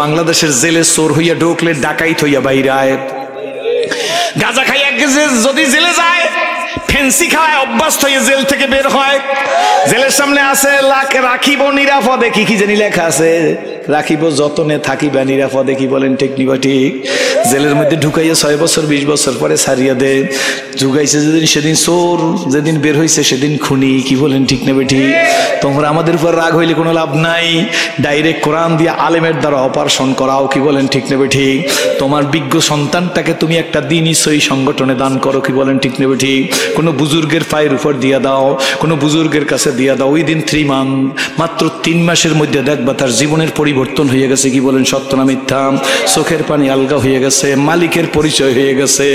বাংলাদেশের জেলে চোর হইয়া ঢুকলে ডাকাইত হইয়া বাইরায়, গাঁজা খাইয়া যদি জেলে যায় ফেন্সি খায় অভ্যস্ত হয়ে জেল থেকে বের হয়। জেলের সামনে আছে রাখিব নিরাপদে, কি কি জানি লেখা আছে, রাখিব যতনে থাকিবা নিরাপদে, কি বলেন ঠিক নিবা ঠিক? জেলের মধ্যে ঢুকাইয়া 6 বছর 20 বছর পরে ছাড়িয়া দে। ঢুকাইছে যেদিন সেদিন চোর, যেদিন বের হয়েছে সেদিন খুনি, কি বলেন ঠিক নেবে ঠিক? তোমরা আমাদের উপর রাগ হইলে কোনো লাভ নাই, ডাইরেক্ট কোরআন দিয়ে আলেমের দ্বারা অপারেশন করাও, কি বলেন ঠিক নেবে ঠিক? তোমার বিজ্ঞ সন্তানটাকে তুমি একটা দিনই সই সংগঠনে দান করো, কি বলেন ঠিক নেবে ঠিক? কোনো বুজুর্গের পায়ের উপর দিয়া দাও, কোনো বুজুর্গের কাছে দিয়া দাও। ওই দিন 3 মান্থ, মাত্র 3 মাসের মধ্যে দেখবা তার জীবনের পরিবর্তন হয়ে গেছে, কি বলেন সত্য না মিথ্যা? চোখের পানি আলগা হয়ে গেছে, মালিকের পরিচয় হয়ে গেছে।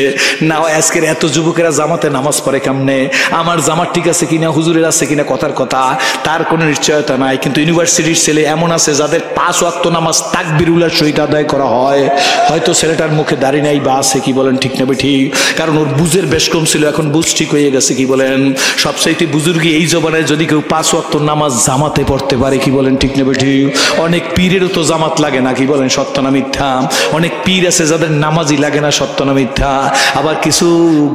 না আজকের এত যুবকেরা জামাতে নামাজ পড়ে কেমনে, আমার জামাত ঠিক আছে কিনা, হুজুরের আছে কিনা কথার কথা, তার কোনো নিশ্চয়তা নাই। কিন্তু ইউনিভার্সিটির ছেলে এমন আছে যাদের 5 ওয়াক্ত নামাজ তাকবীরুল্লাহ সহিত আদায় করা হয়, হয়তো ছেলেটার মুখে দাড়ি নাই বা আছে, কি বলেন ঠিক নেবে ঠিক? কারণ ওর বুঝের বেশ কম ছিল, এখন বুঝ ঠিক হয়ে গেছে, কি বলেন? সবচাইতে বুজুর্গি এই জমানায় যদি কেউ 5 ওয়াক্ত নামাজ জামাতে পড়তে পারে, কি বলেন ঠিক নেবে ঠিক? অনেক পীরেরও তো জামাত লাগে না, কি বলেন সত্য না মিথ্যা? অনেক পীর আছে যাদের নামাজই লাগে না, সত্য না মিথ্যা? আবার কিছু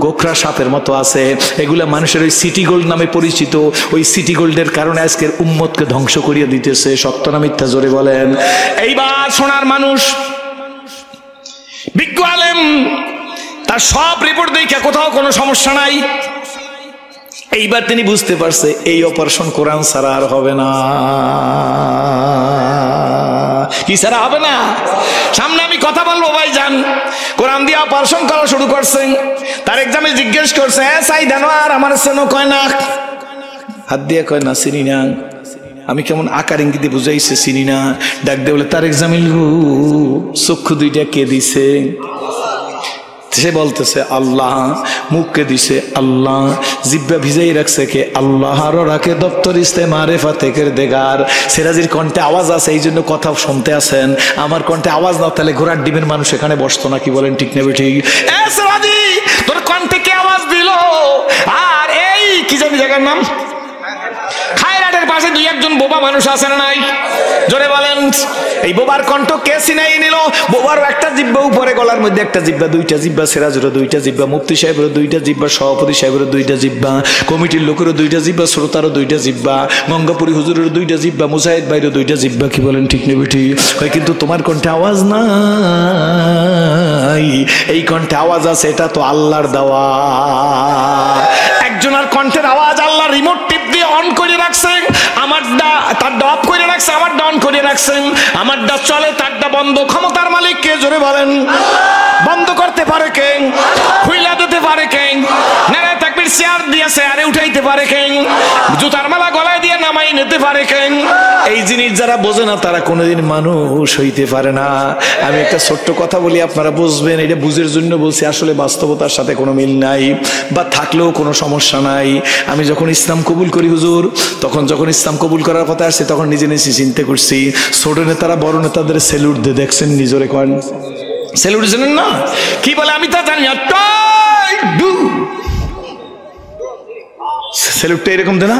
গোখরা সাপের মতো আছে, এগুলা মানুষের ওই সিটি গোল্ড নামে পরিচিত, ওই সিটি গোল্ডের কারণে আজকের উম্মতকে ধ্বংস করিয়ে দিতেছে, সত্য না মিথ্যা জোরে বলেন? এইবার সোনার মানুষ বিজ্ঞ আলেম তার সব রিপোর্ট দেখে কোথাও কোনো সমস্যা নাই। এইবার তিনি বুঝতে পারছে এই অপারেশন কোরআন ছাড়া আর হবে না। কি ছাড়া হবে না? সামনে আমি কথা বলবো ভাই যান, কোরআন দিয়ে অপারেশন করা শুরু করছেন। তার এক্সামে জিজ্ঞেস করছে, হ্যাঁ সাই দেন আর আমার সেনো কয় না, হাত দিয়ে কয় না চিনি না। আমি কেমন আকার ইঙ্গিতে বুঝাইছে চিনি না, ডাক দিয়ে বলে তার এক্সামে চক্ষু 2টা কে দিছে? সে বলতেছে আল্লাহ। মুখকে দিছে আল্লাহ, জিব্বা ভিজাই রাখছে কে? আল্লাহ। আরো রাখে দপ্তর ইস্তে মারেফাতেকের দেগার। সিরাজির কণ্ঠে আওয়াজ আছে, এই জন্য কথা শুনতে আছেন। আমার কণ্ঠে আওয়াজ না তাহলে ঘোড়ার ডিমের মানুষ এখানে বসতো না, কি বলেন ঠিক নেবে ঠিক? সিরাজি তোর কণ্ঠে কে আওয়াজ দিল? আর এই কি জানি জায়গার নাম, খায়রাটের পাশে 2-1 বোবা মানুষ আছে না নাই? জোরে বলেন। এই বোবার কণ্ঠ কে চিনাই নিল? বোবারও একটা জিব্বা উপরে, গলার মধ্যে একটা জিব্বা, 2টা জিব্বা, সিরাজেরও 2টা জিব্বা, মুফতি সাহেবেরও 2টা জিব্বা, সভাপতি সাহেবেরও 2টা জিব্বা, কমিটির লোকেরও 2টা জিব্বা, শ্রোতারও 2টা জিব্বা, গঙ্গাপুরী হুজুরেরও 2টা জিব্বা, মুজাহিদ ভাইয়েরও 2টা জিব্বা, কি বলেন ঠিক নেবে ঠিক? কিন্তু তোমার কণ্ঠে আওয়াজ নাই। এই কণ্ঠে আওয়াজ আছে, এটা তো আল্লাহর দেওয়া। একজনের কণ্ঠের আওয়াজ আল্লাহ রিমোট টিপ দিয়ে অন করে রাখছেন, আমারটা তারটা অফ করে রাখছে, আমারটা অন করে রাখছেন। আমারটা চলে, তারটা বন্ধ। ক্ষমতার মালিক কে? জোরে বলেন। বন্ধ করতে পারে কে? খুইলা দিতে পারে কে? নারে তাকবীর চেয়ার দিয়ে চেয়ারে উঠাইতে পারে কে? জুতার মালা গলায় দিয়ে নামাই নিতে পারে কে? এই জিনিস যারা বোঝে না তারা কোনোদিন মানুষ হইতে পারে না। আমি একটা ছোট্ট কথা বলি, আপনারা বুঝবেন। এটা বুঝের জন্য বলছি, আসলে বাস্তবতার সাথে কোনো মিল নাই, বা থাকলেও কোনো সমস্যা নাই। আমি যখন ইসলাম কবুল করি হুজুর, তখন যখন ইসলাম কবুল করার কথা আসছে তখন নিজে নিজে চিন্তা করছি, ছোট নেতারা বড় নেতাদের সেলুট দিয়ে দেখছেন, নিজরে করেন সেলুট জানেন না? কি বলে আমি তা জানি না, সেলুটটা এরকম দে না?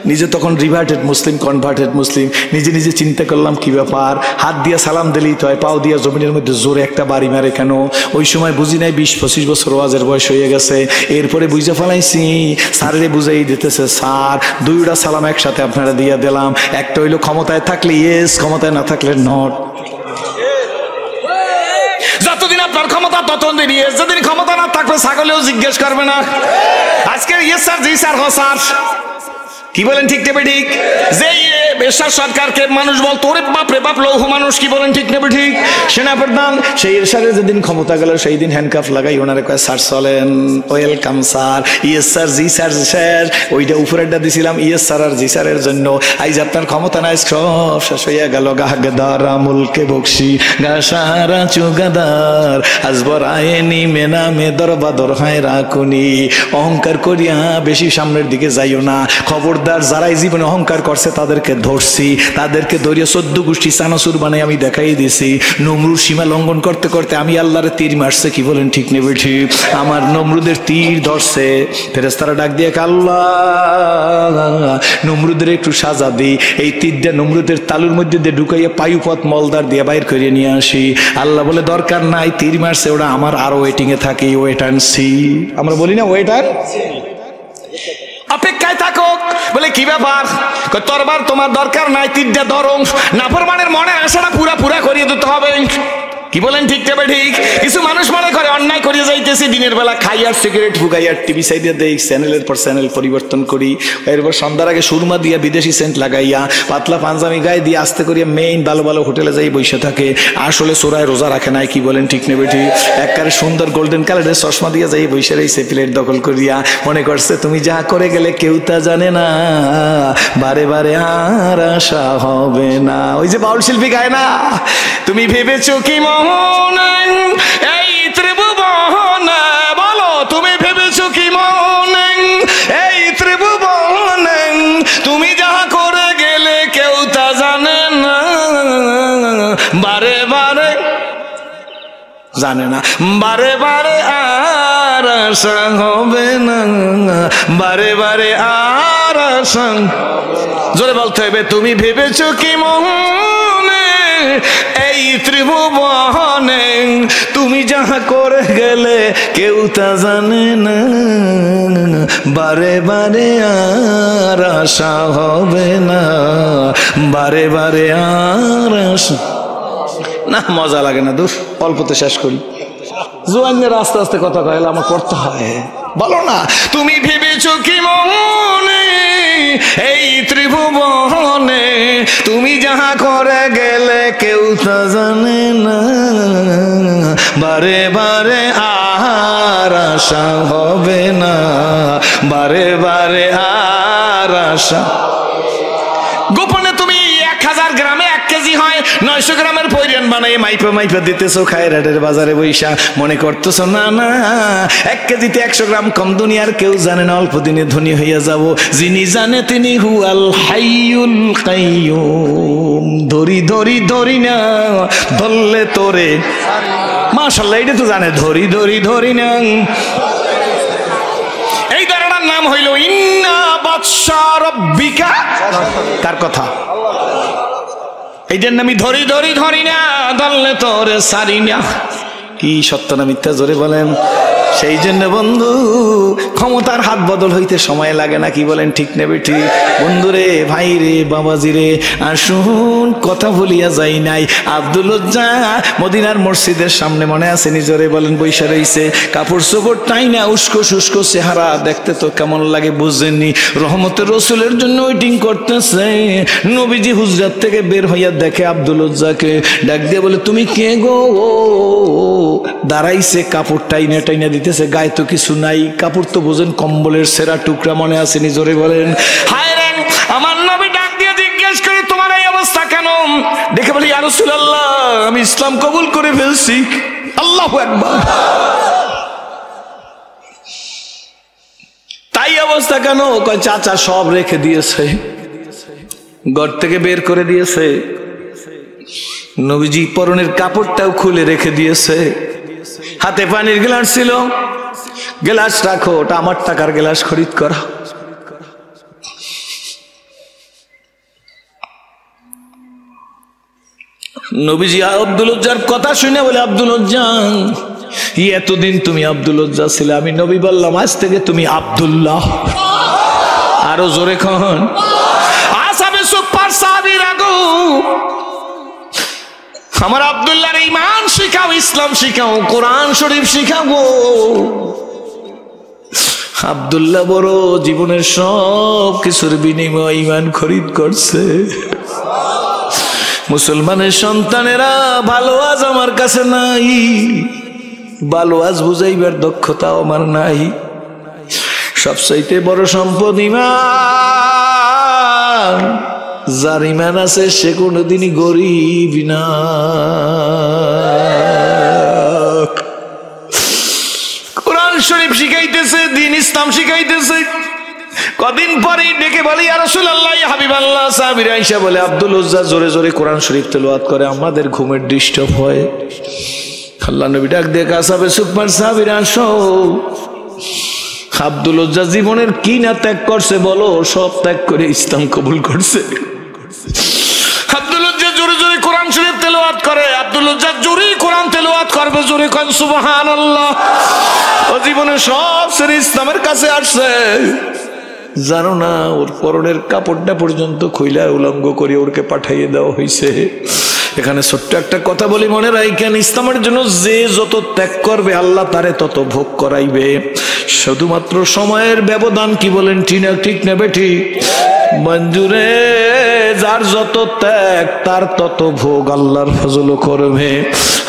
নিজে তখন রিভার্টেড মুসলিম, কনভার্টেড মুসলিম, নিজে নিজে চিন্তা করলাম কি ব্যাপার, হাত দিয়া সালাম দিলেই তো হয়, পাও দিয়া জমিনের মধ্যে জোরে একটা বাড়ি মারে কেন? ওই সময় বুঝি নাই 20-25 বছর ওয়াজের বয়স হয়ে গেছে। এরপরে বুঝে ফেলাইছি, স্যারেরে বুঝাই দিতেছে, স্যার 2টা সালাম একসাথে আপনারা দিয়া দিলাম। একটা হইলো ক্ষমতায় থাকলে ইয়েস, ক্ষমতায় না থাকলে নট। যতদিন আপনার ক্ষমতা ততদিন ইয়েস, যেদিন ক্ষমতা না থাকবে ছাগলেও জিজ্ঞেস করবে না। আজকে ইয়েস স্যার, জি স্যার, হ স্যার, কি বলেন ঠিক নেবে ঠিক? যে এরশাদ সরকারকে মানুষ বলতো ওরে বাপ রে বাপ লৌহ মানুষ, কি বলেন ঠিক নেবে ঠিক? সেনাপ্রধান সেই এরশাদের যেদিন ক্ষমতা গেল সেই দিন হ্যান্ডকাফ লাগাই ওনারে কয় স্যার চলেন, ওয়েলকাম স্যার, ইয়েস স্যার, জি স্যার, স্যার। ওইটা উপরেরটা দিছিলাম ইয়েস স্যার আর জি স্যারের জন্য। আইজ আপনার ক্ষমতা নাই, সব শেষ হইয়া গেল। গাহদারা মুলকে বকশি গাসারা চুগাদার আজবর আয়েনি মেনা মে দরবাদর হায় রাখুনি। অহংকার করিয়া বেশি সামনের দিকে যাইও না, খবরদার। যারাই জীবনে অহংকার করছে তাদেরকে ধরছি, তাদেরকে ধরিয়ে 14 গোষ্ঠী চানাচুর বানাই আমি দেখাই দিছি। নমরুদ সীমা লঙ্ঘন করতে করতে আমি আল্লাহরে তীর মারছে, কি বলেন ঠিক নেবে ঠিক? আমার নমরুদের তীর ধরছে। ফেরেশতারা ডাক দিয়ে আল্লাহ নমরুদের একটু সাজা দিই, এই তীরটা নমরুদের তালুর মধ্যে দিয়ে ঢুকাইয়া পায়ুপথ মলদার দিয়ে বাইর করে নিয়ে আসি। আল্লাহ বলে দরকার নাই, তীর মারছে ওরা আমার আরো ওয়েটিং এ থাকে, ওয়েট অ্যান্ড সি। আমরা বলি না ওয়েট অ্যান্ড অপেক্ষায় থাকো। বলে কি ব্যাপার? তরবার তোমার দরকার নাই, তীরটা ধরো। নাফরমানের মনের আশাটা পুরা করিয়ে দিতে হবে, কি বলেন ঠিক তবে ঠিক? কিছু মানুষ মনে করে অন্যায় করিয়ে যাইতেছি, দিনের বেলা খাই আর সিগারেট ফুগাই আর টিভি সাইডে দেই, চ্যানেলের পর চ্যানেল পরিবর্তন করি, এরপর সন্ধ্যার আগে সুরমা দিয়া বিদেশি সেন্ট লাগাইয়া পাতলা পাঞ্জামি গায়ে দিয়ে আস্তে করিয়া মেইন ভালো ভালো হোটেলে যাই বসে থাকে। আসলে চোরায় রোজা রাখে নাই, কি বলেন ঠিক নেবে ঠিক? একবারে সুন্দর গোল্ডেন কালারের চশমা দিয়ে যাই বসে রয়েছে প্লেট দখল করিয়া, মনে করছে তুমি যা করে গেলে কেউ তা জানে না, বারে বারে আর আশা হবে না। ওই যে বাউল শিল্পী গায় না, তুমি ভেবেছো কি এই ত্রিভুবনে, বলো তুমি ভেবেছো কি মনে এই ত্রিভুবনে, তুমি যাহা করে গেলে কেউ তা জানে না, বারে বারে জানে না, বারে বারে আর আশা হবে না, বারে বারে আর আশা। জোরে বলতে হবে, তুমি ভেবেছো কি মনে এই ত্রিভুবনে, তুমি যাহা করে গেলে কেউ তা জানে না, বারে বারে আর আশা হবে না, বারে বারে আর আশা না। মজা লাগে না, দূর অল্পতে শেষ করি। জোয়ানের আস্তে আস্তে কথা কইলে আমার করতে হয়, বলো না তুমি ভেবেছো কি মনে এই ত্রিভুবনে, তুমি যাহা করে গেলে কেউ তা জানে না, বারে বারে আর আশা হবে না, বারে বারে আর আশা। গোপনে তুমি 1000 গ্রামে 1 কেজি হয়, 900 গ্রামের পয়রান বানাই মাইপা দিতেছো খায়রাটের বাজারে বৈশা, মনে করতেছো না না 1 কেজিতে 100 গ্রাম কম, দুনিয়ার কেউ জানে না, অল্প দিনে ধনী হইয়া যাব। যিনি জানে তিনি হুয়াল হাইয়ুল কাইয়ুম। ধরি ধরি ধরি না ধরলে তোরে, মাশাআল্লাহ এটা তো জানে, ধরি ধরি ধরি না। এই ধারণার নাম হইল ইন্না বাতশা রাব্বিকা। কার কথা? এইটার নামই ধরি ধরি ধরি না ধরলে তোরে সারি না। কি সত্য না মিথ্যা জোরে বলেন? সেই জন্য বন্ধু, ক্ষমতার হাত বদল হইতে সময় লাগে না, কি বলেন ঠিক নেবে ঠিক? বন্ধুরে, ভাই রে, বাবাজি রে, আসুন কথা ভুলিয়া যাই নাই। আব্দুল উজ্জা মদিনার মসজিদের সামনে মনে আছে নিজরে বলেন বৈশা রইছে, কাপড় চোপড় টাই না, উস্কো শুষ্কো চেহারা, দেখতে তো কেমন লাগে বুঝেননি। রহমতের রসুলের জন্য ওয়েটিং করতেছে। নবীজি হুজরাত থেকে বের হইয়া দেখে আব্দুল উজ্জাকে, ডাক দিয়ে বলে তুমি কে গো? দাঁড়াইছে, কাপড় টাইনা টাইনা দিতেছে, গায়ে তো কিছু নাই, কাপড় তো বোঝেন কম্বলের সেরা টুকরা, মনে আছে নিজরে বলেন? হায় রে, আমার নবী ডাক দিয়ে জিজ্ঞেস করে তোমার এই অবস্থা কেন? দেখে বলি ইয়া রাসূলুল্লাহ, আমি ইসলাম কবুল করে ফেলছি। আল্লাহু আকবার। তাই অবস্থা কেন? কয় চাচা সব রেখে দিয়েছে, ঘর থেকে বের করে দিয়েছে, নবীজি পরনের কাপড়টাও খুলে রেখে দিয়েছে, হাতে পানির গ্লাস ছিল, গ্লাস রাখো, ওটা আমার টাকার গ্লাস খরিদ করা। নবীজি আব্দুল উজ্জার কথা শুনে বলে, আব্দুল উজ্জা, এতদিন তুমি আব্দুল উজ্জা ছিলে, আমি নবী বললাম আজ থেকে তুমি আব্দুল্লাহ। আরো জোরে খন। আসাবে সুপার সাহাবীর আগু, আমার আব্দুল্লাহর ঈমান শিখাও, ইসলাম শিখাও, কোরআন শরীফ শিখাবো। আব্দুল্লাহ বড় জীবনের সব কিছুর বিনিময়ে ঈমান খরিদ করছে। মুসলমানের সন্তানেরা ভালো আজ আমার কাছে নাই, ভালো আজ বুঝাইবার দক্ষতাও আমার নাই। সবচাইতে বড় সম্পদ ঈমান। যার ঈমান আছে সে কোনোদিনই গরিব না। কোরআন শরীফ শিখাইতেছে, দিন ইসলাম শিখাইতেছে, কদিন পরেই ডেকে বলে ইয়া রাসূলুল্লাহ ইয়া হাবিবাল্লাহ, সাহাবীরা আয়েশা বলে আব্দুল উজ্জা জোরে জোরে কোরআন শরীফ তেলাওয়াত করে, আমাদের ঘুমের ডিস্টার্ব হয়। আল্লাহ নবী ডাক দিয়ে কাসাবে সুপার সাহাবীরা আসো, আব্দুল উজ্জা জীবনের কি না ত্যাগ করছে বলো, সব ত্যাগ করে ইসলাম কবুল করছে। আব্দুল উজ্জা জোরে জোরে কোরআন শরীফ তেলাওয়াত করে, আব্দুল উজ্জা জোরে কোরআন তেলাওয়াত করবে, জোরে কোন সুবহানাল্লাহ। ও জীবনে সব ছেড়ে ইসলামের কাছে আসছে, জানো না ওর পরনের কাপড়টা পর্যন্ত খুইলা উলঙ্গ করে ওরকে পাঠাইয়ে দেওয়া হয়েছে। এখানে ছোট্ট একটা কথা বলি মনে রাখেন, ইসলামের জন্য যে যত ত্যাগ করবে আল্লাহ তারে তত ভোগ করাইবে, শুধুমাত্র সময়ের ব্যবধান। কি বলেন ঠিক না বেঠি? মঞ্জুরে যার যত ত্যাগ তার তত ভোগ আল্লাহর ফজল করবে।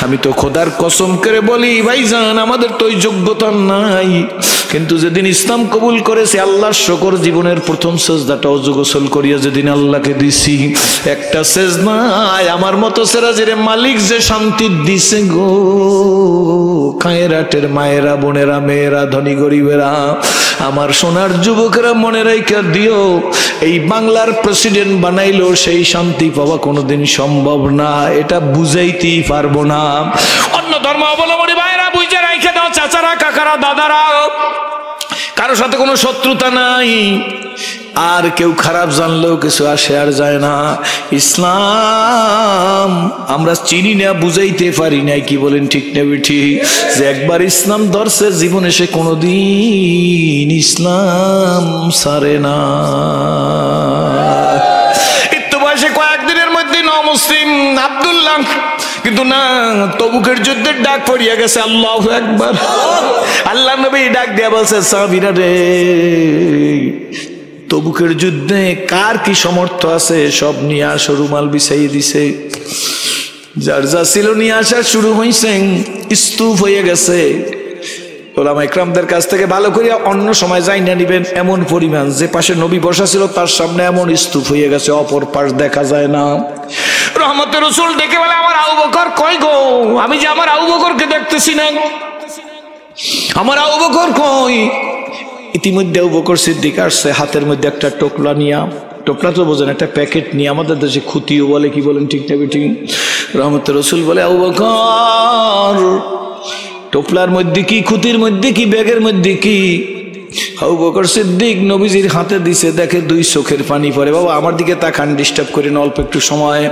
আমি তো খোদার কসম করে বলি ভাইজান, আমাদের তো ওই যোগ্যতা নাই, কিন্তু যেদিন ইসলাম কবুল করেছে আল্লাহর শুকর, জীবনের প্রথম সেজদাটা ওযু গোসল করিয়া যেদিন আল্লাহকে দিছি, একটা সেজদায় আমার মতো সেরাজের মালিক যে শান্তি দিছে গো। কায়রাটের মায়েরা, বোনেরা, মেয়েরা, ধনী গরিবেরা, আমার সোনার যুবকেরা মনে রাইখা দিও, এই বাংলার প্রেসিডেন্ট বানাইলো সেই শান্তি পাওয়া কোনোদিন সম্ভব না, এটা বুঝাইতেই পারবো না। অন্য ধর্ম অবলম্বনী ভাইরা বুঝে রাইখা দাও, চাচারা, কাকারা, দাদারা, কারো সাথে কোনো শত্রুতা নাই, আর কেউ খারাপ জানলেও কিছু আসে আর যায় না। ইসলাম আমরা চিনি না, বুঝাইতে পারি নাই। কি বলেন ঠিক না বেঠি? যে একবার ইসলাম ধরছে জীবনে সে কোনোদিন ইসলাম ছাড়ে না। একটু বয়সে কয়েকদিনের মধ্যে মুসলিম আব্দুল্লাহ, কিন্তু না, তবুকের যুদ্ধের ডাক পড়িয়া গেছে। আল্লাহু আকবার। আল্লাহ নবী ডাক দিয়া বলছে, সাহাবীরা রে, তবুকের যুদ্ধে কার কি সমর্থ আছে সব নিয়ে আসো। রুমাল বিছাইয়ে দিছে, যার যা ছিল নিয়ে আসা শুরু হয়েছে, স্তূপ হয়ে গেছে। ওলামা ইকরামদের কাছ থেকে ভালো করে অন্য সময় যাই না নিবেন, এমন পরিমাণ যে পাশে নবী বসা ছিল তার সামনে এমন স্তূপ হয়ে গেছে, অপর পাশ দেখা যায় না। রহমতের রাসূল ডেকে বলে, আমার আবু বকর কই গো? আমি যে আমার আবু বকরকে দেখতেছি না, আমার আবু বকর কই? ইতিমধ্যে আবু বকর সিদ্দিক আসছে, হাতের মধ্যে একটা টোকলা নিয়া, টোকলা তো বোঝেন, একটা প্যাকেট নিয়ে, আমাদের দেশে খুঁতিও বলে। কি বলেন ঠিক না বেঠিক? রহমতের রাসূল বলে, আবু বকর, টোপলার মধ্যে কি, খুঁতির মধ্যে কি, ব্যাগের মধ্যে কি? আবু বকর সিদ্দিক নবীজির হাতে দিছে, দেখে দুই চোখের পানি পড়ে। বাবা আমার দিকে তাকান, ডিস্টার্ব করেন অল্প একটু সময়।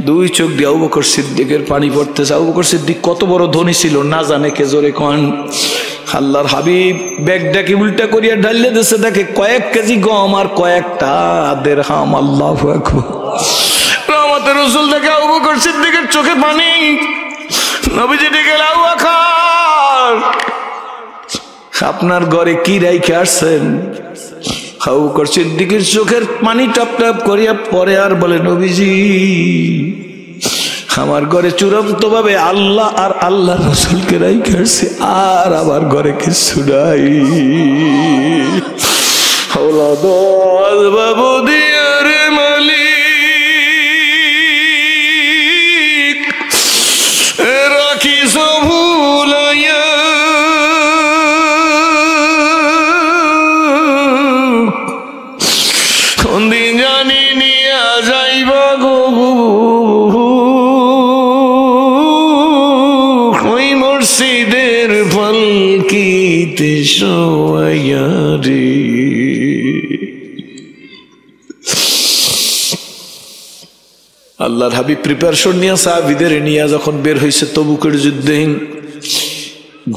দুই চোখ দিয়ে আবু বকর সিদ্দিকের পানি পড়তেছে। আবু বকর সিদ্দিক কত বড় ধনী ছিল না জানে কে, জোরে কন। আল্লাহর হাবিব ব্যাগটাকে উল্টা করিয়া ঢালিয়ে দিচ্ছে, দেখে কয়েক কেজি গম আর কয়েকটা দিরহাম। আল্লাহু আকবার। রহমতের রাসূল দেখে আবু বকর সিদ্দিকের চোখে পানি। নবীজি ডেকে, আবু বকর, আপনার ঘরে কি রাইখে আসছেন? আবু বকর সিদ্দিকের চোখের পানি টপ টপ করিয়া পরে আর বলে, নবীজি, আমার ঘরে চূড়ান্ত ভাবে আল্লাহ আর আল্লাহর রাসূলকে রাইখে আসছে, আর আমার ঘরে কিছু নাই। আওলাদ বাবু দিয়ার মালিক রাখি সভুলাইয়া, কোন দিন জানি নিয়া যাইবা গো, ওই মুর্শিদের পালকিতে শোয়াইয়া রে। আল্লাহর হাবিব প্রিপারেশন নিয়ে সাহাবীদের নিয়ে যখন বের হয়েছে তবুকের যুদ্ধে,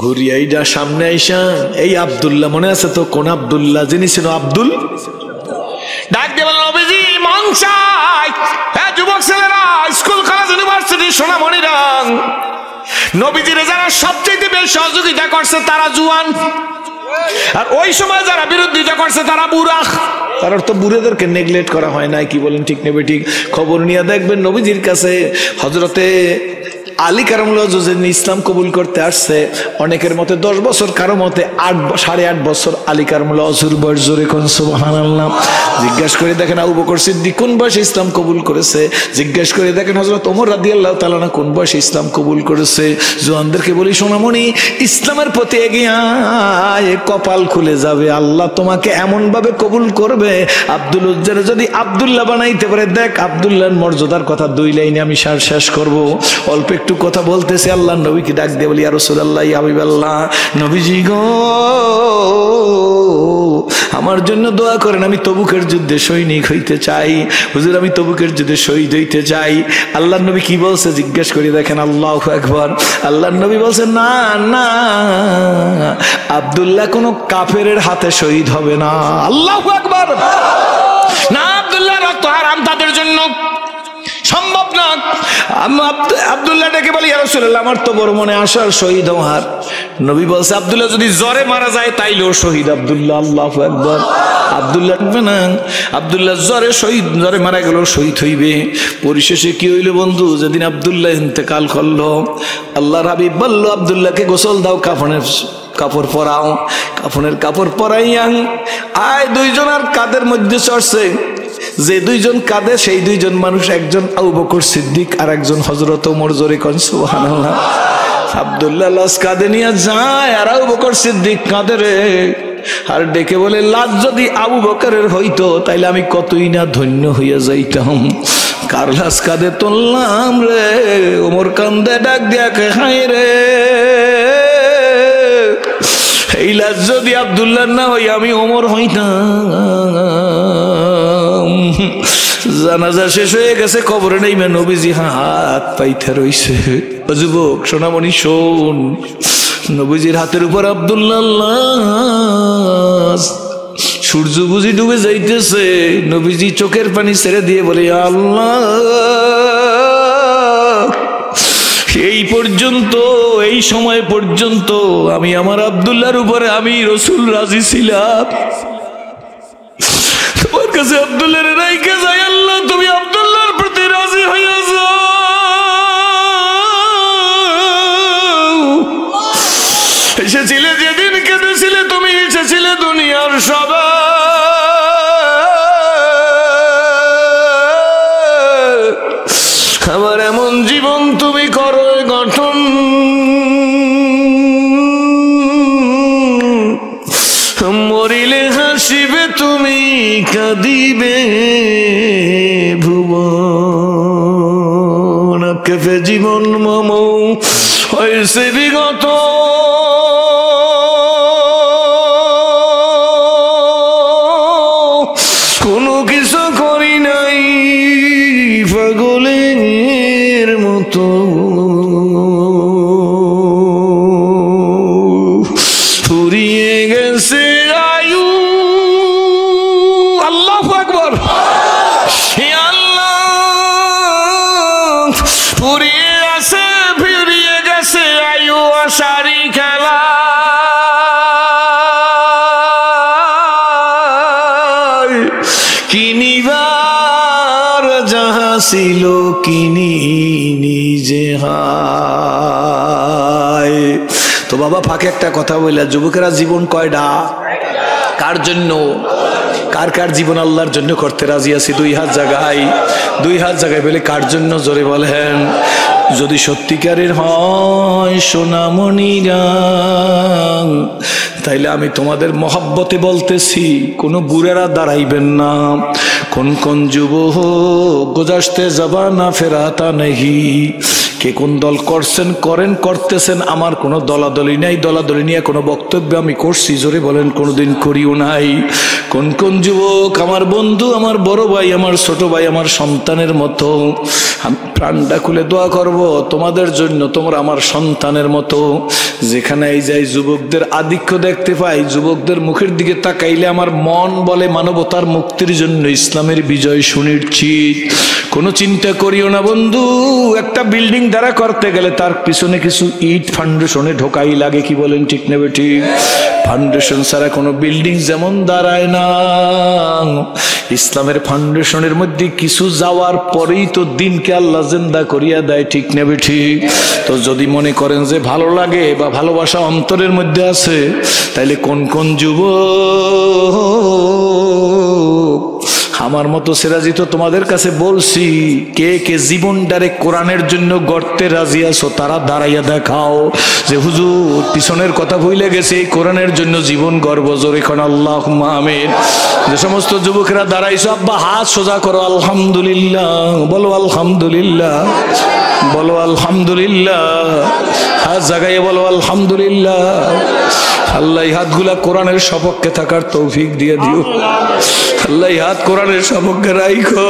ঘুরিয়াইডা সামনে আইসা এই আব্দুল্লাহ, মনে আছে তো কোন আব্দুল্লাহ? যিনি ছিল আব্দুল, ডাক দিয়ে বলেন, নবীজি মন চাই। হ্যাঁ যুবক ছেলেরা, স্কুল, কলেজ, ইউনিভার্সিটি, সোনামণিরা, নবীজির যারা সবচেয়ে বেশি সহযোগিতা করছে তারা জুয়ান, আর ওই সময় যারা বিরোধিতা করছে তারা বুড়া। তার অর্থ বুড়াদেরকে নেগলেক্ট করা হয় নাই। কি বলেন ঠিক নেবে ঠিক? খবর নিয়ে দেখবেন নবীজির কাছে হযরতে আলী কারামুল্লাহ যেদিন ইসলাম কবুল করতে আসছে, অনেকের মতে 10 বছর, কারো মতে 8.5 বছর আলী কারামুল্লাহ হজুর বয়স। জোরে কোন সুবহানাল্লাহ। জিজ্ঞাসা করে দেখেন আবু বকর সিদ্দিক কোন বয়সে ইসলাম কবুল করেছে। জিজ্ঞাসা করে দেখেন হযরত ওমর রাদিয়াল্লাহু তাআলা আনহু কোন বয়সে ইসলাম কবুল করেছে। জওয়ানদেরকে বলি, সোনামণি, ইসলামের প্রতি এগিয়ে আয়, কপাল খুলে যাবে। আল্লাহ তোমাকে এমন ভাবে কবুল করবে, আব্দুল উজ্জারে যদি আব্দুল্লাহ বানাইতে পারে। দেখ আব্দুল্লাহর মর্যাদার কথা 2 লাইনে আমি শেষ করব। অল্প একটু কথা বলতেছি। আল্লাহ নবীকে ডাক দিয়ে বলি, ইয়া রাসূলুল্লাহ, ইয়া হাবিবাল্লাহ, নবীজি গো, আমার জন্য দোয়া করেন, আমি তবুকের যুদ্ধে সৈনিক হইতে চাই। হুজুর, আমি তবুকের যুদ্ধে শহীদ হইতে চাই। আল্লাহ নবী কি বলছে জিজ্ঞেস করে দেখেন। আল্লাহু আকবার। আল্লাহ নবী বলছে, না না, আব্দুল্লাহ কোনো কাফেরের হাতে শহীদ হবে না। আল্লাহু আকবার। না, আব্দুল্লাহ রক্ত হারাম, তাদের জন্য সম্ভব না। আব্দুল্লাহ ডেকে বলি, ইয়া রাসূলুল্লাহ, আমার তো বড় মনে আসার শহীদ হওয়ার। নবী বলছে, আব্দুল্লাহ যদি জ্বরে মারা যায় তাইলেও শহীদ আব্দুল্লাহ। আল্লাহু আকবার। আব্দুল্লাহ না, আব্দুল্লাহ জ্বরে মারা গেল, শহীদ হইবে। পরিশেষে কি হইল বন্ধু? যেদিন আব্দুল্লাহ ইন্তেকাল করলো, আল্লাহর হাবিব বলল, আব্দুল্লাহকে গোসল দাও, কাফনের কাপড় পরাও। কাফনের কাপড় পরাইয়া আয় 2 জনের কাঁধের মধ্যে চড়ছে। যে 2 জন কাঁধে, সেই 2 জন মানুষ, একজন আবু বকর সিদ্দিক আর একজন হযরত ওমর। জোরে কোন সুবহানাল্লাহ। আব্দুল্লাহ লাশ কাঁধে নিয়ে যায়, আর আবু বকর সিদ্দিক কাঁধে রে। আর ডেকে বলে, লাশ যদি আবু বকরের হইতো তাইলে আমি কতই না ধন্য হইয়া যাইতাম। কার লাশ কাঁধে তুললাম রে? ওমর কান্দে ডাক দিয়া কে, হায় রে, এই লাশ যদি আব্দুল্লাহ না হই আমি ওমর হইতাম। জানাজা শেষ হয়ে গেছে, কবরে নেইমে নবীজি হাত পাইতে রইছে। যুবক সোনামণি শোন, নবীজির হাতের উপর আব্দুল্লাহ লাশ। সূর্য বুঝি ডুবে যাইতেছে, নবীজি চোখের পানি ছেড়ে দিয়ে বলে, আল্লাহ, এই পর্যন্ত, এই সময় পর্যন্ত আমি আমার আব্দুল্লাহর উপরে আমি রাসূল রাজি ছিলাম। তোমার কাছে আব্দুল্লাহর রাইকে যাই, আল্লাহ তুমি আব্দুল্লাহর প্রতি রাজি হইয়া যাও। এসেছিলে যেদিন কেঁদেছিলে, তুমি এসেছিলে দুনিয়ার সবাই। আমার এমন জীবন তুমি করো গঠন, মরিলে হাসিবে তুমি, কাঁদিবে ভুবন। কেফে জীবন মম হয়েছে বিগত, কোনো কিছু করি নাই পাগলের মতো। ফুরিয়ে গেছে আয়ু। আল্লাহু আকবার। আল্লাহ, ফুরিয়ে আছে, ফিরিয়ে গেছে আয়ু, আশারি খেলা। কিনিবার যাহা ছিল কিনি নিজে হায়। তো বাবা ফাঁকে একটা কথা বললা, যুবকেরা জীবন কয়টা? কার জন্য? কার কার জীবন আল্লাহর জন্য করতে রাজি আছি? 2 হাত জায়গায়, 2 হাত জায়গায় বলে কার জন্য? জোরে বলেন। যদি সত্যিকারের হয় সোনামণিরা, তাইলে আমি তোমাদের মহব্বতে বলতেছি, কোনো বুড়ারা দাঁড়াইবেন না। কোন কোন যুবক গুজারতে জাবানা ফেরাতা নেহি। কে কোন দল করছেন, করেন, করতেছেন, আমার কোনো দলাদলি নাই। দলাদলি নিয়ে কোনো বক্তব্য আমি করছি? জোরে বলেন, কোনোদিন করিও নাই। কোন কোন যুবক আমার বন্ধু, আমার বড় ভাই, আমার ছোট ভাই, আমার সন্তানের মতো, আমি প্রাণটা খুলে দোয়া করব তোমাদের জন্য, তোমরা আমার সন্তানের মতো। যেখানে এই যাই যুবকদের আধিক্য দেখতে পাই, যুবকদের মুখের দিকে তাকাইলে আমার মন বলে মানবতার মুক্তির জন্য ইসলামের বিজয় সুনিশ্চিত। কোনো চিন্তা করিও না বন্ধু, একটা বিল্ডিং দ্বারা করতে গেলে তার পিছনে কিছু ইট ফাউন্ডেশনে ঢোকাই লাগে, কি বলেন ঠিক নেবে ঠিক? ফাউন্ডেশন ছাড়া কোনো বিল্ডিং যেমন দাঁড়ায় না, ইসলামের ফাউন্ডেশনের মধ্যে কিছু যাওয়ার পরেই তো দিনকে আল্লাহ জিন্দা করিয়া দেয়, ঠিক নেবে ঠিক? তো যদি মনে করেন যে ভালো লাগে বা ভালোবাসা অন্তরের মধ্যে আছে, তাইলে কোন কোন যুবক আমার মতো সিরাজি তো তোমাদের কাছে বলছি, কে কে জীবনটারে কোরআনের জন্য গড়তে রাজি আছো তারা দাঁড়াইয়া দেখাও যে হুজুর পিছনের কথা ভুলে গেছে, এই কোরআনের জন্য জীবন গর্ব। জোরে কোন আল্লাহুম্মা আমিন। যে সমস্ত যুবকেরা দাঁড়াইছো, আব্বা হাত সোজা করো, আলহামদুলিল্লাহ বলো, আলহামদুলিল্লাহ বলো, আলহামদুলিল্লাহ হাত জাগাইয়ে বলো আলহামদুলিল্লাহ। আল্লাহ হাতগুলা কোরআনের সপক্ষে থাকার তৌফিক দিয়ে দিও। আল্লাহ হাত কোরআনের সপক্ষে রাখো।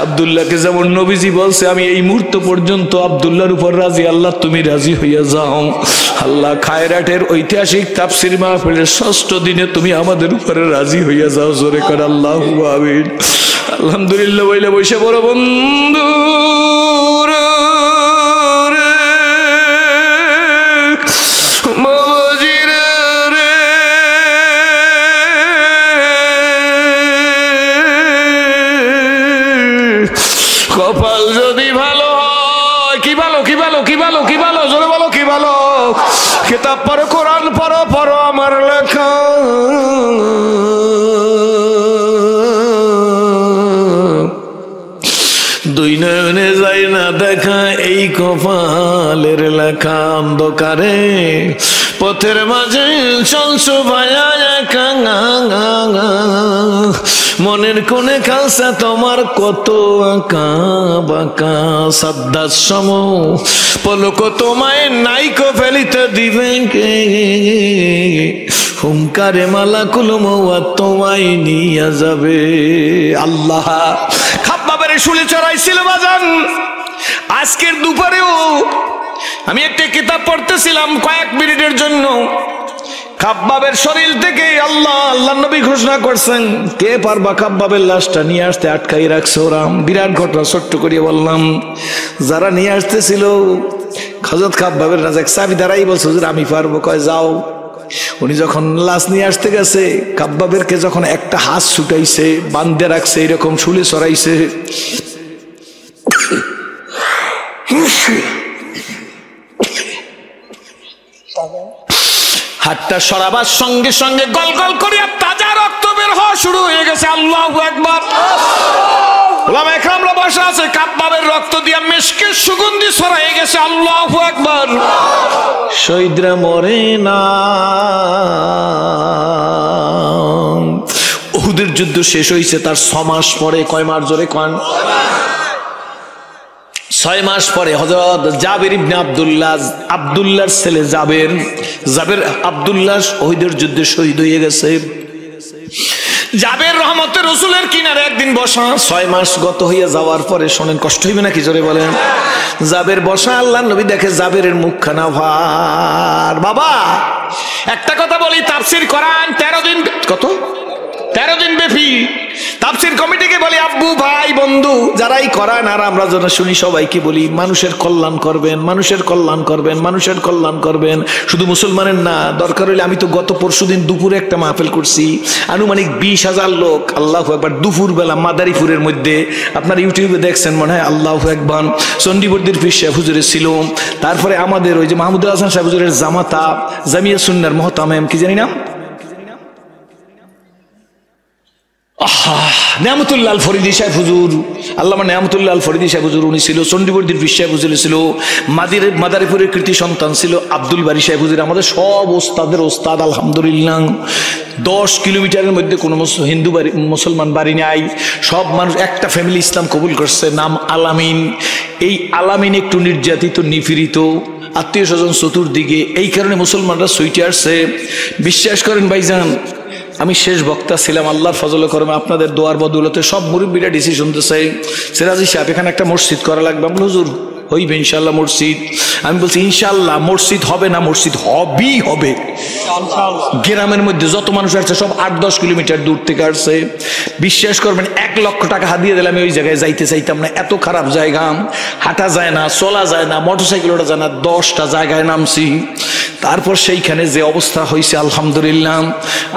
আব্দুল্লাহকে যেমন নবীজি বলছে, আমি এই মুহূর্ত পর্যন্ত আব্দুল্লাহর উপর রাজি, আল্লাহ তুমি রাজি হইয়া যাও। আল্লাহ খায়রাটের ঐতিহাসিক তাফসীর মাহফিলের 6ষ্ঠ দিনে তুমি আমাদের উপরে রাজি হইয়া যাও। জোরে করে আল্লাহু আমিন। আলহামদুলিল্লাহ বইলে বসে বড় বন্ধু কপাল যদি ভালো হয়, কি ভালো কি ভালো কি ভালো কি ভালো, জোরে বলো কি ভালো। কিতাব পড়ো, কোরআন পড়ো, পড়ো আমার লেখা। দুই নয়নে যায় না দেখা, এই কপালের লেখা। অন্ধকারে পথের মাঝে চলছো ভায়া একা, মনের কোণে খালসা তোমার কত আঁকা বাঁকা। সাদ্দার সম পলক তোমায় নাইকো ফেলিতে দিবে কে, হুঙ্কারে মালাকুল মওত তোমায় নিয়ে যাবে। আল্লাহ খাব্বাবের শুলে চড়াইছিল বাজান। আজকের দুপুরেও আমি একটা কিতাব পড়তেছিলাম কয়েক মিনিটের জন্য। খাব্বাবের শরীর থেকে আল্লাহ নবী ঘোষণা করছেন, কে পারবা খাব্বাবের লাশটা নিয়ে আসতে? আটকাই রাখছে ওরা। বিরাট ঘটনা ছোট্ট করিয়ে বললাম। যারা নিয়ে আসতেছিল হযরত খাব্বাবের রাজাক চাবি দ্বারাই বলছে, হুজুর আমি পারবো। কয় যাও। উনি যখন লাশ নিয়ে আসতে গেছে, খাব্বাবেরকে যখন একটা হাত ছুটাইছে, বান্ধে রাখছে, এরকম শুলে চড়াইছে, হাতটা সরাবার সঙ্গে সঙ্গে গল গল করিয়া তাজা রক্ত বের হওয়া শুরু হয়ে গেছে। আল্লাহু আকবার। ওলামা একরামরা বসে আছে, খাব্বাবের রক্ত দিয়া মিশকের সুগন্ধি ছড়াইয়ে গেছে। আল্লাহু আকবার। শহীদরা মরে না। উহুদের যুদ্ধ শেষ হয়েছে তার 6 মাস পরে। কয় মাস? জোরে কন। 6 মাস পরে হযরত জাবের ইবনে আব্দুল্লাহর ছেলে জাবের আব্দুল্লাহ উহুদের যুদ্ধে শহীদ হয়ে গেছে। জাবের রহমতের রাসূলের কিনারে একদিন বসা। 6 মাস গত হইয়া যাওয়ার পরে, শোনেন কষ্ট হইবে নাকি? জোরে বলেন। জাবের বসা, আল্লাহর নবী দেখে জাবেরের মুখখানা ভার। বাবা একটা কথা বলি, তাফসীর কোরআন 13 দিন, কত 13 দিন ব্যাপী। তাফসীর কমিটিকে বলি, আব্বু ভাই বন্ধু যারাই করান আর আমরা যারা শুনি সবাইকে বলি, মানুষের কল্যাণ করবেন, মানুষের কল্যাণ করবেন, মানুষের কল্যাণ করবেন। শুধু মুসলমানের না, দরকার হইলে আমি তো গত পরশুদিন দুপুরে একটা মাহফিল করছি, আনুমানিক 20,000 লোক। আল্লাহু আকবার। দুপুর বেলা মাদারীপুরের মধ্যে, আপনার ইউটিউবে দেখছেন মনে হয়। আল্লাহু আকবার। চণ্ডীবর্দীর পীর সাহেব হুজুরের ছিল, তারপরে আমাদের ওই যে মাহমুদুল হাসান সাহেব হুজুরের জামাতা জামিয়া সুন্নাহর মুহতামিম, কি জানি না, নেয়ামতুল্লাহ আল ফরিদি সাহেব হুজুর, আল্লামা নেয়ামতুল্লাহ আল ফরিদি সাহেব হুজুর উনি ছিল। চণ্ডীবর্দীর পীর সাহেব হুজুর ছিল। মাদারীপুরের কৃতি সন্তান ছিল আব্দুল বারী সাহেব হুজুর। আমাদের সব ওস্তাদের ওস্তাদ আলহামদুলিল্লাহ। 10 কিলোমিটারের মধ্যে কোনো হিন্দু বাড়ি, মুসলমান বাড়ি নাই। সব মানুষ একটা ফ্যামিলি ইসলাম কবুল করছে, নাম আলামিন। এই আলামিন একটু নির্যাতিত, নিপীড়িত, আত্মীয় স্বজন চতুর্দিকে, এই কারণে মুসলমানরা ছুটে আসছে। বিশ্বাস করেন ভাইজান, আমি শেষ বক্তা ছিলাম, আল্লাহর ফজলে করমে আপনাদের দোয়ার বদৌলতে সব মুরব্বীরা ডিসিশন দিয়েছে, সিরাজি সাহেব এখানে একটা মসজিদ করা লাগবে। আমরা হুজুর হইবে ইনশাল্লাহ মসজিদ। আমি বলছি ইনশাল্লাহ মসজিদ হবে না, মসজিদ হবেই হবে। গ্রামের মধ্যে যত মানুষ আসছে সব 8-10 কিলোমিটার দূর থেকে আসছে। বিশ্বাস করবেন 1 লক্ষ টাকা হাতিয়ে দিলাম, আমি ওই জায়গায় যাইতে চাইতাম না, এত খারাপ জায়গা, হাঁটা যায় না, চলা যায় না, মোটরসাইকেল ওঠা যায় না। 10টা জায়গায় নামছি, তারপর সেইখানে যে অবস্থা হয়েছে আলহামদুলিল্লাহ।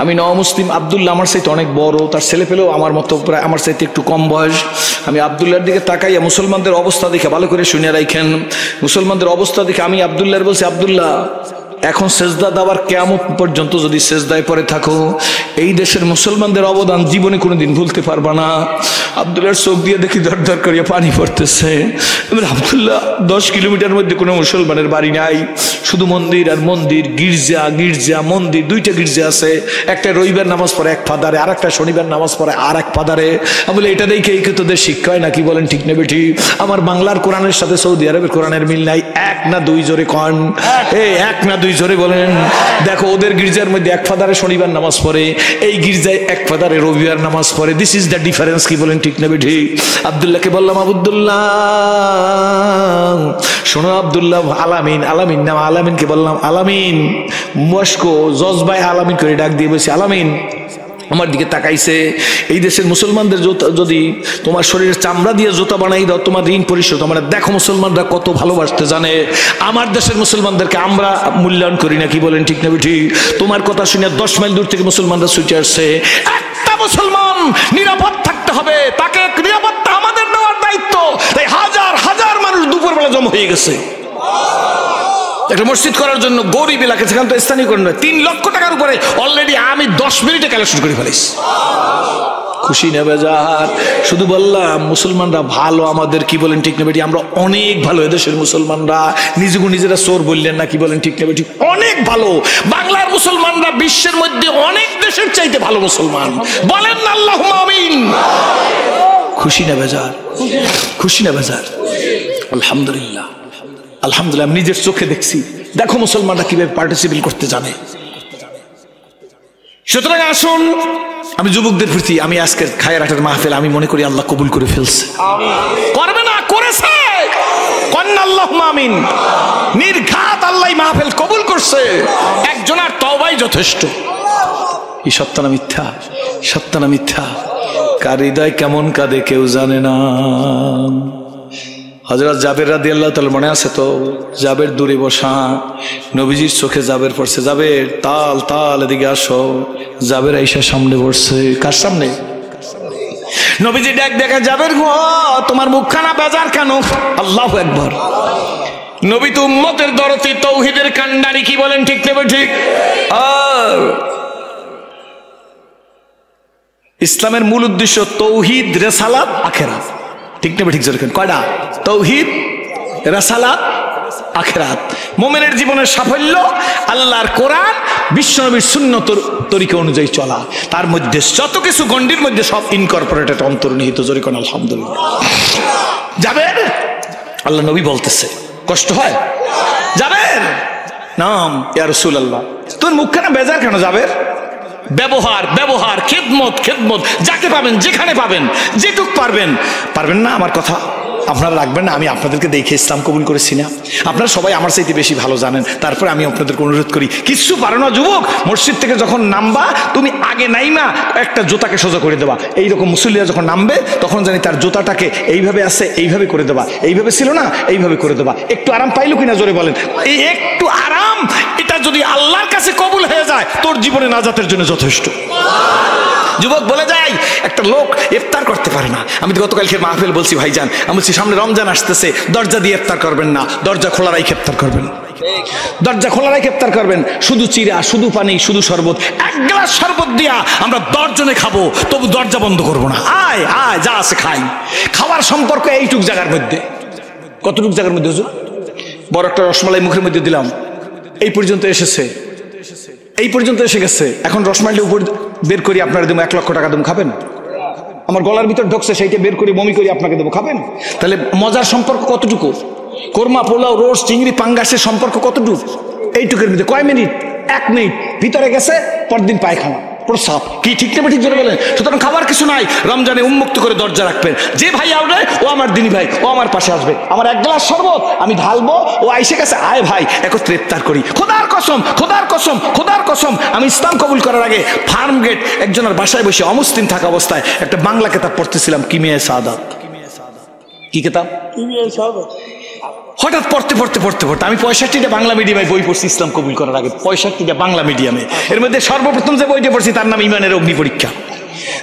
আমি নওমুসলিম আব্দুল্লাহ আমার চাইতে অনেক বড়, তার ছেলে পেলেও আমার মতো প্রায় আমার চাইতে একটু কম বয়স। আমি আব্দুল্লাহর দিকে তাকাইয়া মুসলমানদের অবস্থা দেখে, ভালো করে শুনে রাখেন, মুসলমানদের অবস্থা দেখে আমি আব্দুল্লাহর বলছি, আব্দুল্লাহ এখন সেজদা দেওয়ার কিয়ামত পর্যন্ত যদি সেজদায় পড়ে থাকো, এই দেশের মুসলমানদের অবদান জীবনে কোনোদিন ভুলতে পারবা না। আব্দুল্লাহর চোখ দিয়ে দেখি দর দর করিয়া পানি পড়তেছে। আব্দুল্লাহ 10 কিলোমিটার মধ্যে কোনো মুসলমানের বাড়ি নাই, শুধু মন্দির আর মন্দির, গির্জা গির্জা মন্দির। 2টা গির্জা আছে, একটা রবিবার নামাজ পড়ে এক ফাদারে, আর একটা শনিবার নামাজ পড়ে আর এক ফাদারে। আমি বলি এটা দেখে এই তোদের শিক্ষা হয় নাকি, বলেন ঠিক নেবে ঠিক? আমার বাংলার কোরআনের সাথে সৌদি আরবের কোরআনের মিল নাই। 1 না 2 জোরে কন, 1 না 2 জোরে বলেন। দেখো ওদের গির্জার মধ্যে এক ফাদারে শনিবার নামাজ পড়ে, এই গির্জায় এক ফাদারে রবিবার নামাজ পড়ে। দিস ইজ দ্য ডিফারেন্স, কি বলেন ঠিক নেবে ঠিক? আব্দুল্লাহকে বললাম, আব্দুল্লাহ শোনো, আব্দুল্লাহ আলামিন, আলামিন নাম, আলামিনকে বললাম, আলামিন মস্কো জজবাই আলামিন করে ডাক দিয়ে বলছি, আলামিন আমার দিকে তাকাইছে, এই দেশের মুসলমানদের যদি তোমার শরীরের চামড়া দিয়ে জুতা বানাই দাও তোমার ঋণ পরিশোধ। আমরা দেখো মুসলমানরা কত ভালোবাসতে জানে, আমার দেশের মুসলমানদেরকে আমরা মূল্যায়ন করি না, কি বলেন ঠিক না ঠিক? তোমার কথা শুনে 10 মাইল দূর থেকে মুসলমানরা ছুটে আসছে। একটা মুসলমান নিরাপদ থাকতে হবে, তাকে নিরাপত্তা আমাদের দেওয়ার দায়িত্ব। তাই হাজার হাজার মানুষ দুপুরবেলা জমা হয়ে গেছে একটা মসজিদ করার জন্য, গরিব এলাকা, সেখানে তো স্থানীয় করেন 3 লক্ষ টাকার উপরে অলরেডি আমি 10 মিনিটে কালেকশন করে ফেলিস। খুশি না বেজার? শুধু বললাম মুসলমানরা ভালো আমাদের, কি বলেন ঠিক না বেটি? আমরা অনেক ভালো, এদেশের মুসলমানরা নিজেকে নিজেরা চোর বললেন না, কি বলেন ঠিক না বেটি? অনেক ভালো। বাংলার মুসলমানরা বিশ্বের মধ্যে অনেক দেশের চাইতে ভালো মুসলমান, বলেন না আল্লাহুম্মা আমিন। খুশি না বেজার? খুশি না বেজার? আলহামদুলিল্লাহ, আলহামদুলিল্লাহ। আমি নিজের চোখে দেখছি, দেখো মুসলমানরা কিভাবে পার্টিসিপেট করতে জানে। সুতরাং আসুন, আমি যুবকদের প্রতি, আমি আজকের খায়রাতের মাহফিল আমি মনে করি আল্লাহ কবুল করে ফেলছে। করবে না? করেছে। কন্না আল্লাহুম্মা আমিন। নির্ঘাত আল্লাহ মাহফিল কবুল করছে, একজনের তওবাই যথেষ্ট। এই সত্য না মিথ্যা? সত্য না মিথ্যা? কার হৃদয় কেমন কাঁদে কেউ জানে না। হযরত জাবের রাদিয়াল্লাহু তাআলা, মনে আছে তো? জাবের দূরে বসা, নবীজির চোখে জাবের পড়ছে। জাবের তাল তাল এদিকে আসো। জাবের আয়েশা সামনে বসছে। কার সামনে? নবীজি ডাক দেখা, জাবের গো তোমার মুখখানা বেজার কেন? আল্লাহু আকবার। নবী তো উম্মতের দরদি, তৌহিদের কান্ডারি, কি বলেন ঠিক নেবে ঠিক? আর ইসলামের মূল উদ্দেশ্য তৌহিদ, রিসালাত, আখিরাত, ঠিক নেবে ঠিক? যেরকম কয়টা? তৌহিদ, রিসালাত, আখিরাত। মুমিনের জীবনের সাফল্য আল্লাহর কোরআন, বিশ্বনবীর সুন্নতের তরিকা অনুযায়ী চলা। তার মধ্যে যত কিছু গণ্ডির মধ্যে সব ইনকর্পোরেটেড, অন্তর্নিহিত। জোরে কোন আলহামদুলিল্লাহ। জাবের, আল্লাহ নবী বলতেছে, কষ্ট হয়? জাবের নাম, ইয়া রাসূলুল্লাহ তোর মুখখানা বেজার কেন জাবের? ব্যবহার, ব্যবহার, খেদমত, খেদমত, যাকে পাবেন, যেখানে পাবেন, যেটুক পারবেন। পারবেন না আমার কথা আপনারা রাখবেন না? আমি আপনাদেরকে দেখে ইসলাম কবুল করেছি না? আপনারা সবাই আমার চাইতে বেশি ভালো জানেন। তারপরে আমি আপনাদেরকে অনুরোধ করি, কিছু পারো না যুবক, মসজিদ থেকে যখন নামবা তুমি আগে নাইমা একটা জুতাকে সোজা করে দেবা। এইরকম মুসল্লিরা যখন নামবে তখন জানি তার জুতাটাকে এইভাবে আছে, এইভাবে করে দেবা। এইভাবে ছিল না, এইভাবে করে দেবা। একটু আরাম পাইলো কিনা জোরে বলেন? এই একটু আরাম, এটা যদি আল্লাহর কাছে কবুল হয়ে যায় তোর জীবনে নাজাতের জন্য যথেষ্ট। যুবক বলে যায়, একটা লোক ইফতার করতে পারে না। আমি তো গতকালকে মাহফিল বলছি, ভাইজান আমি বলছি সামনে রমজান আসতেছে, দরজা দিয়ে ইফতার করবেন না, দরজা খোলা রাখে ইফতার করবেন। দরজা খোলা রাখে ইফতার করবেন। শুধু চিরা, শুধু পানি, শুধু শরবত। 1 গ্লাস শরবত দিয়া আমরা 10 জনে খাবো, তবু দরজা বন্ধ করবো না। আয় আয়, যা আছে খাই। খাওয়ার সম্পর্ক এইটুক জায়গার মধ্যে। কতটুক জায়গার মধ্যে হুজুর? বড় একটা রসমালাই মুখের মধ্যে দিলাম, এই পর্যন্ত এসেছে, এই পর্যন্ত এসে গেছে। এখন রসমালাইটা উপর বের করি আপনারা দেবো, 1 লক্ষ টাকা দেবো, খাবেন? আমার গলার ভিতর ঢুকছে, সেইটা বের করে বমি করি আপনাকে দেবো, খাবেন? তাহলে মজার সম্পর্ক কতটুকু? কোরমা, পোলাও, রোস্ট, চিংড়ি, পাঙ্গাসের সম্পর্ক কতটুকু? এইটুকের মধ্যে কয় মিনিট? 1 মিনিট ভিতরে গেছে, পরদিন পায়খানা, প্রস্রাব কি ঠিক না ঠিক জোরে বলেন। সুতরাং খাবার কিছু নাই, রমজানে উন্মুক্ত করে দরজা রাখবেন। যে ভাই আসবে ও আমার দিনী ভাই, ও আমার পাশে আসবে, আমার এক গ্লাস শরবত আমি ঢালবো, ও আইসে কাছে আয় ভাই একত্রে ইফতার করি। খোদার কসম, খোদার কসম, খোদার কসম, আমি ইসলাম কবুল করার আগে ফার্ম গেট একজনের বাসায় বসে অমুসলিম থাকা অবস্থায় একটা বাংলা কিতাব পড়তেছিলাম, কিমিয়ায়ে সাআদাত। কি কিতাব? কিমিয়ায়ে সাআদাত। হঠাৎ পড়তে পড়তে পড়তে পড়তে আমি 65টা বাংলা মিডিয়ামে বই পড়ছি ইসলাম কবুল করার আগে, 65টা বাংলা মিডিয়ামে। এর মধ্যে সর্বপ্রথম যে বইটা পড়ছি তার নাম ইমানের অগ্নি পরীক্ষা।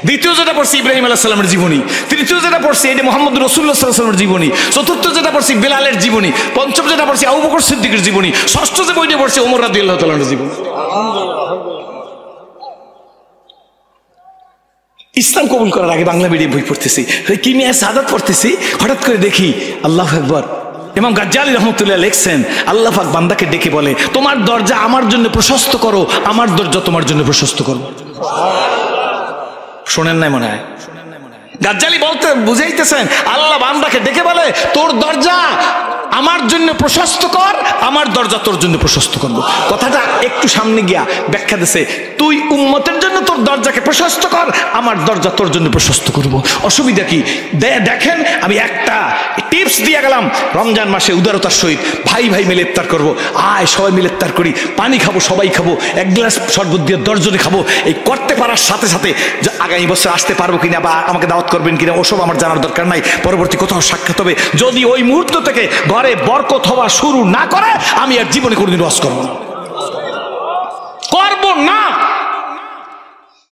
দ্বিতীয় যেটা পড়ছি ইব্রাহিম আলাইহিস সালামের জীবনী। তৃতীয় যেটা পড়ছি এটা মুহাম্মদ রাসূলুল্লাহ সাল্লাল্লাহু আলাইহি ওয়াসাল্লামের জীবনী। চতুর্থ যেটা পড়ছি বেলালের জীবনী। পঞ্চম যেটা পড়ছি আবু বকর সিদ্দিকের জীবনী। ষষ্ঠ যে বইটা পড়ছি ওমর রাদিয়াল্লাহু তাআলার জীবনী। ইসলাম কবুল করার আগে বাংলা মিডিয়াম বই পড়তেছি, কিমিয়ায়ে সাআদাত পড়তেছি, হঠাৎ করে দেখি আল্লাহু আকবার, ইমাম গাজ্জালী রাহমাতুল্লাহ লিখছেন আল্লাহ পাক বান্দাকে ডেকে বলে তোমার দরজা আমার জন্য প্রশস্ত করো, আমার দরজা তোমার জন্য প্রশস্ত করো। শোনেন নাই মনে হয়? গাজ্জালী বলতে বুঝাইতেছেন আল্লাহ বান্দাকে ডেকে বলে তোর দরজা আমার জন্য প্রশস্ত কর, আমার দরজা তোর জন্য প্রশস্ত করবো। কথাটা একটু সামনে গিয়া ব্যাখ্যা দিছে, তুই উম্মতের জন্য তোর দরজাকে প্রশস্ত কর, আমার দরজা তোর জন্য প্রশস্ত করব। অসুবিধা কি? দেখেন আমি একটা টিপস দিয়ে গেলাম, রমজান মাসে উদারতার সহিত ভাই ভাই মিলে ইফতার করবো, আয় সবাই মিলে ইফতার করি, পানি খাবো, সবাই খাবো, এক গ্লাস শরবত দিয়ে 10 জনে খাবো। এই করতে পারার সাথে সাথে যে আগামী বছর আসতে পারবো কিনা বা আমাকে দাওয়াত করবেন কিনা ওসব আমার জানার দরকার নাই, পরবর্তী কোথাও সাক্ষাৎ হবে। যদি ওই মুহূর্ত থেকে ঘরে বরকত হওয়া শুরু না করে আমি আর জীবনে কোনোদিন ওয়াজ করবো না।